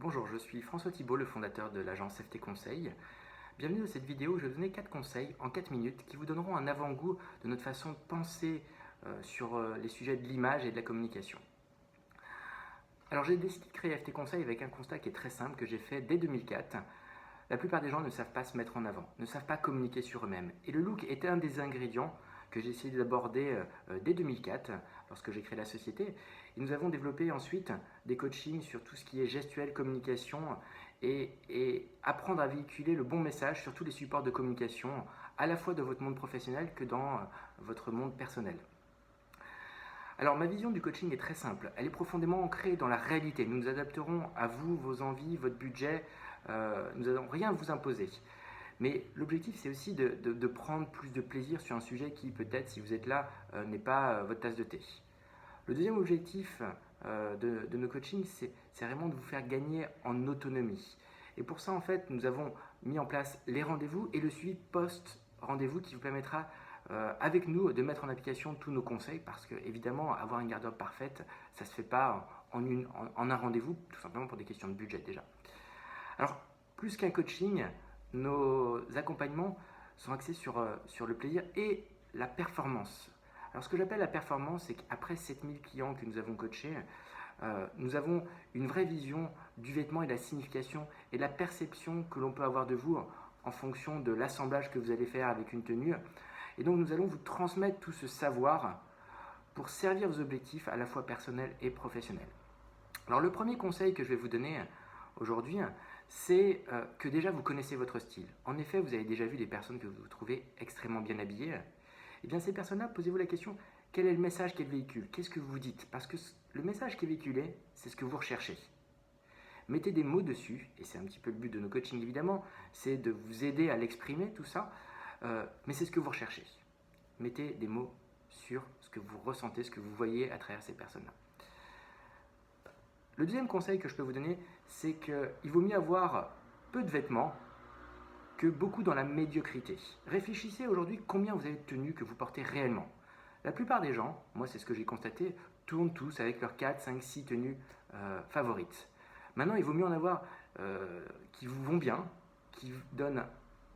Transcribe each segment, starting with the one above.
Bonjour, je suis François Thibault, le fondateur de l'agence FT Conseil. Bienvenue dans cette vidéo où je vais vous donner 4 conseils en 4 minutes qui vous donneront un avant-goût de notre façon de penser sur les sujets de l'image et de la communication. Alors j'ai décidé de créer FT Conseil avec un constat qui est très simple que j'ai fait dès 2004. La plupart des gens ne savent pas se mettre en avant, ne savent pas communiquer sur eux-mêmes. Et le look était un des ingrédients que j'ai essayé d'aborder dès 2004 lorsque j'ai créé la société. Et nous avons développé ensuite des coachings sur tout ce qui est gestuelle, communication et apprendre à véhiculer le bon message sur tous les supports de communication, à la fois dans votre monde professionnel que dans votre monde personnel. Alors ma vision du coaching est très simple, elle est profondément ancrée dans la réalité. Nous nous adapterons à vous, vos envies, votre budget, nous n'allons rien vous imposer. Mais l'objectif c'est aussi de prendre plus de plaisir sur un sujet qui peut-être, si vous êtes là, n'est pas votre tasse de thé. Le deuxième objectif de nos coachings, c'est vraiment de vous faire gagner en autonomie. Et pour ça, en fait, nous avons mis en place les rendez-vous et le suivi post-rendez-vous qui vous permettra avec nous de mettre en application tous nos conseils parce que évidemment avoir une garde-robe parfaite ça ne se fait pas en un rendez-vous, tout simplement pour des questions de budget déjà. Alors plus qu'un coaching, nos accompagnements sont axés sur le plaisir et la performance. Alors ce que j'appelle la performance, c'est qu'après 7000 clients que nous avons coachés, nous avons une vraie vision du vêtement et de la signification et de la perception que l'on peut avoir de vous en fonction de l'assemblage que vous allez faire avec une tenue. Et donc nous allons vous transmettre tout ce savoir pour servir vos objectifs à la fois personnels et professionnels. Alors le premier conseil que je vais vous donner aujourd'hui, c'est que déjà vous connaissez votre style. En effet, vous avez déjà vu des personnes que vous trouvez extrêmement bien habillées. Et bien ces personnes-là, posez-vous la question, quel est le message qu'elles véhiculent? Qu'est-ce que vous dites? Parce que le message qui est véhiculé, c'est ce que vous recherchez. Mettez des mots dessus, et c'est un petit peu le but de nos coachings évidemment, c'est de vous aider à l'exprimer tout ça, mais c'est ce que vous recherchez. Mettez des mots sur ce que vous ressentez, ce que vous voyez à travers ces personnes-là. Le deuxième conseil que je peux vous donner, c'est qu'il vaut mieux avoir peu de vêtements que beaucoup dans la médiocrité. Réfléchissez aujourd'hui combien vous avez de tenues que vous portez réellement. La plupart des gens, moi c'est ce que j'ai constaté, tournent tous avec leurs 4, 5, 6 tenues favorites. Maintenant, il vaut mieux en avoir qui vous vont bien, qui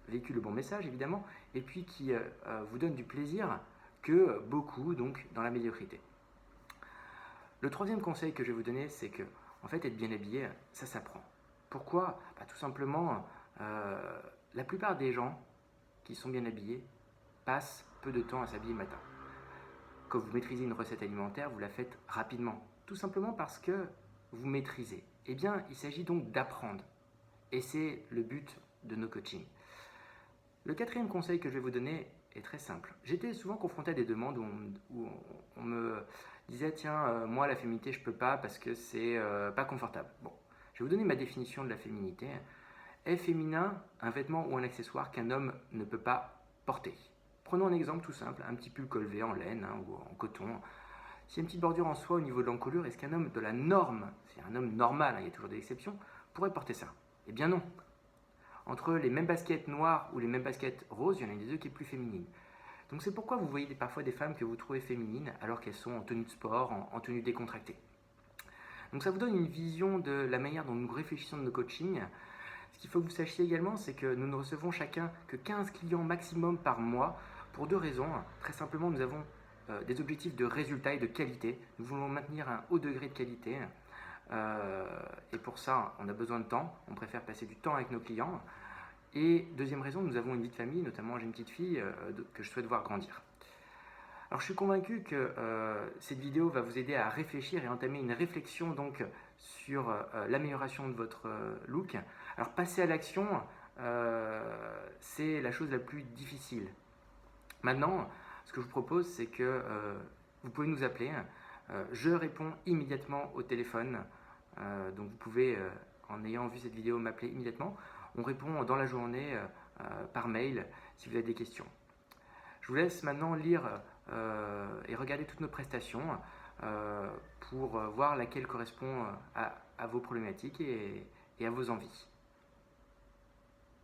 véhiculent le bon message évidemment, et puis qui vous donnent du plaisir que beaucoup donc dans la médiocrité. Le troisième conseil que je vais vous donner, c'est que en fait être bien habillé, ça s'apprend. Pourquoi? Tout simplement, la plupart des gens qui sont bien habillés passent peu de temps à s'habiller le matin. Quand vous maîtrisez une recette alimentaire, vous la faites rapidement, tout simplement parce que vous maîtrisez. Eh bien, il s'agit donc d'apprendre. Et c'est le but de nos coachings. Le quatrième conseil que je vais vous donner est très simple. J'étais souvent confronté à des demandes où on me disait tiens, moi la féminité je peux pas parce que c'est pas confortable. Bon, je vais vous donner ma définition de la féminité. Est féminin un vêtement ou un accessoire qu'un homme ne peut pas porter. Prenons un exemple tout simple, un petit pull col V en laine ou en coton. S'il y a une petite bordure en soie au niveau de l'encolure, est-ce qu'un homme de la norme, c'est un homme normal, il y a toujours des exceptions, pourrait porter ça? Eh bien non. Entre les mêmes baskets noires ou les mêmes baskets roses, il y en a une des deux qui est plus féminine. Donc c'est pourquoi vous voyez parfois des femmes que vous trouvez féminines alors qu'elles sont en tenue de sport, en tenue décontractée. Donc ça vous donne une vision de la manière dont nous réfléchissons de nos coachings. Ce qu'il faut que vous sachiez également, c'est que nous ne recevons chacun que 15 clients maximum par mois pour deux raisons. Très simplement, nous avons des objectifs de résultat et de qualité. Nous voulons maintenir un haut degré de qualité. Et pour ça, on a besoin de temps. On préfère passer du temps avec nos clients. Et deuxième raison, nous avons une vie de famille, notamment j'ai une petite fille que je souhaite voir grandir. Alors je suis convaincu que cette vidéo va vous aider à réfléchir et entamer une réflexion donc sur l'amélioration de votre look. Alors passer à l'action, c'est la chose la plus difficile. Maintenant, ce que je vous propose, c'est que vous pouvez nous appeler. Je réponds immédiatement au téléphone. Donc vous pouvez, en ayant vu cette vidéo, m'appeler immédiatement. On répond dans la journée par mail si vous avez des questions. Je vous laisse maintenant lire et regarder toutes nos prestations pour voir laquelle correspond à vos problématiques et à vos envies.